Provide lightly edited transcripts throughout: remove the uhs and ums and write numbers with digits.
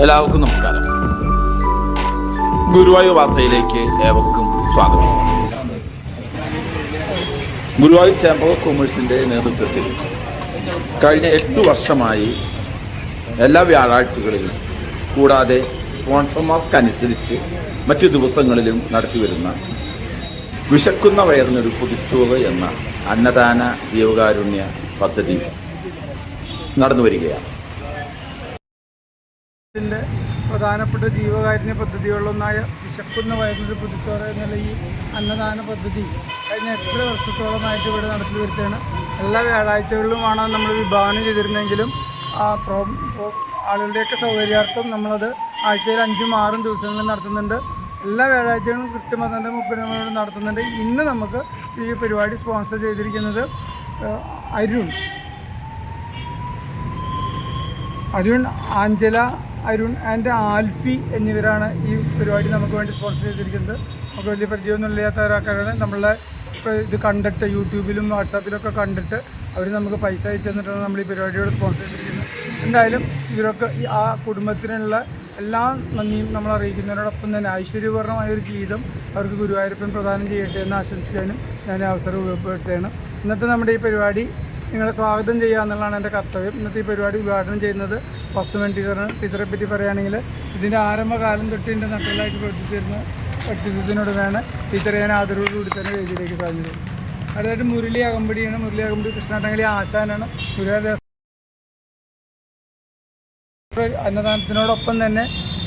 എല്ലാവർക്കും നമസ്കാരം. ഗുരുവായൂർ വാർത്തയിലേക്ക് ഏവർക്കും സ്വാഗതം. ഗുരുവായൂർ ചേംബർ ഓഫ് കൊമേഴ്സിൻ്റെ നേതൃത്വത്തിൽ കഴിഞ്ഞ 8 വർഷമായി എല്ലാ വ്യാഴാഴ്ചകളിലും കൂടാതെ സ്പോൺസർമാർക്കനുസരിച്ച് മറ്റു ദിവസങ്ങളിലും നടത്തിവരുന്ന വിശക്കുന്ന വയറിനൊരു പൊതിച്ചോറ് എന്ന അന്നദാന ജീവകാരുണ്യ പദ്ധതി നടന്നു വരികയാണ്. ഇതിൻ്റെ പ്രധാനപ്പെട്ട ജീവകാരുണ്യ പദ്ധതികളിലൊന്നായ വിശക്കുന്ന വയറിനൊരു പൊതിച്ചോറ് എന്നുള്ള ഈ അന്നദാന പദ്ധതി കഴിഞ്ഞ 8 വർഷത്തോളമായിട്ട് ഇവിടെ നടത്തി വരുത്തുകയാണ്. എല്ലാ വ്യാഴാഴ്ചകളിലുമാണ് നമ്മൾ വിഭാവനം ചെയ്തിരുന്നെങ്കിലും ആളുകളുടെയൊക്കെ സൗകര്യാർത്ഥം നമ്മളത് ആഴ്ചയിൽ 5ഉം 6ഉം ദിവസങ്ങളിൽ നടത്തുന്നുണ്ട്. എല്ലാ വ്യാഴാഴ്ചകളും കൃത്യമായി 30 നടത്തുന്നുണ്ട്. ഇന്ന് നമുക്ക് ഈ പരിപാടി സ്പോൺസർ ചെയ്തിരിക്കുന്നത് അരുൺ, ആഞ്ചല, അരുൺ ആൻഡ് ആൽഫി എന്നിവരാണ് ഈ പരിപാടി നമുക്ക് വേണ്ടി സ്പോൺസർ ചെയ്തിരിക്കുന്നത്. നമുക്ക് വലിയ പരിചയമൊന്നും ഇല്ലാത്തവരാക്കാനാണ് നമ്മളുടെ ഇത് കണ്ടിട്ട് യൂട്യൂബിലും വാട്സാപ്പിലൊക്കെ കണ്ടിട്ട് അവർ നമുക്ക് പൈസ അയച്ചു തന്നിട്ടാണ് നമ്മൾ ഈ പരിപാടിയോട് സ്പോൺസർ ചെയ്തിരിക്കുന്നത്. എന്തായാലും ഇവരൊക്കെ ആ കുടുംബത്തിനുള്ള എല്ലാ നന്ദിയും നമ്മൾ അറിയിക്കുന്നതിനോടൊപ്പം തന്നെ ഐശ്വര്യപൂർണ്ണമായൊരു ജീവിതം അവർക്ക് ഗുരുവായൂരപ്പൻ പ്രദാനം ചെയ്യട്ടെ എന്ന് ആശംസിക്കാനും ഞാൻ അവസരം ഉപയോഗപ്പെടുത്തുകയാണ്. ഇന്നത്തെ നമ്മുടെ ഈ പരിപാടി നിങ്ങളെ സ്വാഗതം ചെയ്യുക എന്നുള്ളതാണ് എൻ്റെ കർത്തവ്യം. ഇന്നത്തെ ഈ പരിപാടി ഉദ്ഘാടനം ചെയ്യുന്നത് വസ്തുമൻ ടീച്ചറാണ്. ടീച്ചറെ പറ്റി പറയുകയാണെങ്കിൽ ഇതിൻ്റെ ആരംഭകാലം തൊട്ട് എൻ്റെ നട്ടലായിട്ട് പ്രവർത്തിച്ചിരുന്ന വ്യക്തിത്വത്തിനോട് വേണം ടീച്ചറെ ഞാൻ ആദരവോടുകൂടി തന്നെ വേദിയിലേക്ക് സാധിച്ചത്. അടുത്തായിട്ട് മുരളി അകമ്പടിയാണ്. മുരളി അകമ്പടി കൃഷ്ണാട്ടങ്കലി ആശാനാണ്. ഗുരുവായൂർ അന്നദാനത്തിനോടൊപ്പം തന്നെ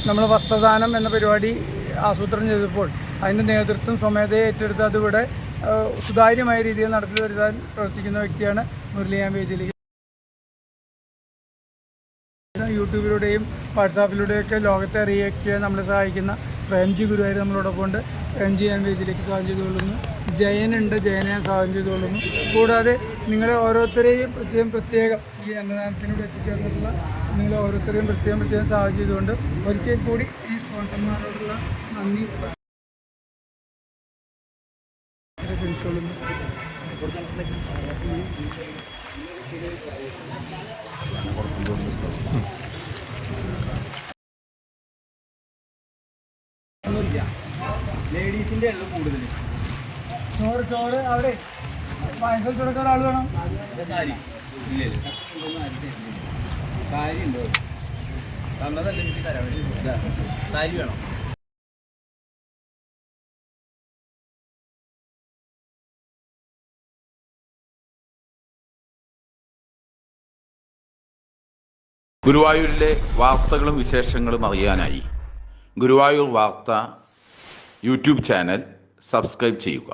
നമ്മൾ വസ്ത്രദാനം എന്ന പരിപാടി ആസൂത്രണം ചെയ്തപ്പോൾ അതിൻ്റെ നേതൃത്വം സ്വമേധയെ ഏറ്റെടുത്ത് അതിവിടെ സുതാര്യമായ രീതിയിൽ നടത്തി വരുത്താൻ പ്രവർത്തിക്കുന്ന വ്യക്തിയാണ് മുരളി. ഞാൻ വേദിയിലേക്ക് യൂട്യൂബിലൂടെയും വാട്സാപ്പിലൂടെയൊക്കെ ലോകത്തെ അറിയിക്കാൻ നമ്മളെ സഹായിക്കുന്ന പ്രേംജി ഗുരുവായൂർ നമ്മളോടൊപ്പം ഉണ്ട്. പ്രേംജി ഞാൻ വേദിയിലേക്ക് സ്വാഗതം ചെയ്തുകൊള്ളുന്നു. ജയനുണ്ട്, ജയനെ ഞാൻ സ്വാഗതം ചെയ്തുകൊള്ളുന്നു. കൂടാതെ നിങ്ങളെ ഓരോരുത്തരെയും പ്രത്യേകം ഈ അന്നദാനത്തിനോട് എത്തിച്ചേർന്നിട്ടുള്ള നിങ്ങളെ ഓരോരുത്തരെയും പ്രത്യേകം സ്വാഗതം ചെയ്തുകൊണ്ട് ഒരിക്കൽ കൂടി ഈ സ്പോൺസർമാരോടുള്ള നന്ദി ക്ഷണിച്ചുകൊള്ളുന്നു. ലേഡീസിന്റെ എല്ലാം കൂടുതൽ ചോറ് അവിടെ ഭയങ്കര ചുടക്കാൻ ആൾ വേണം. സാരി സാരി ഉണ്ടോ? തന്നതല്ല എനിക്ക് തരാൻ വേണ്ടി സാരി വേണം. ഗുരുവായൂരിലെ വാർത്തകളും വിശേഷങ്ങളും അറിയാനായി ഗുരുവായൂർ വാർത്ത യൂട്യൂബ് ചാനൽ സബ്സ്ക്രൈബ് ചെയ്യുക.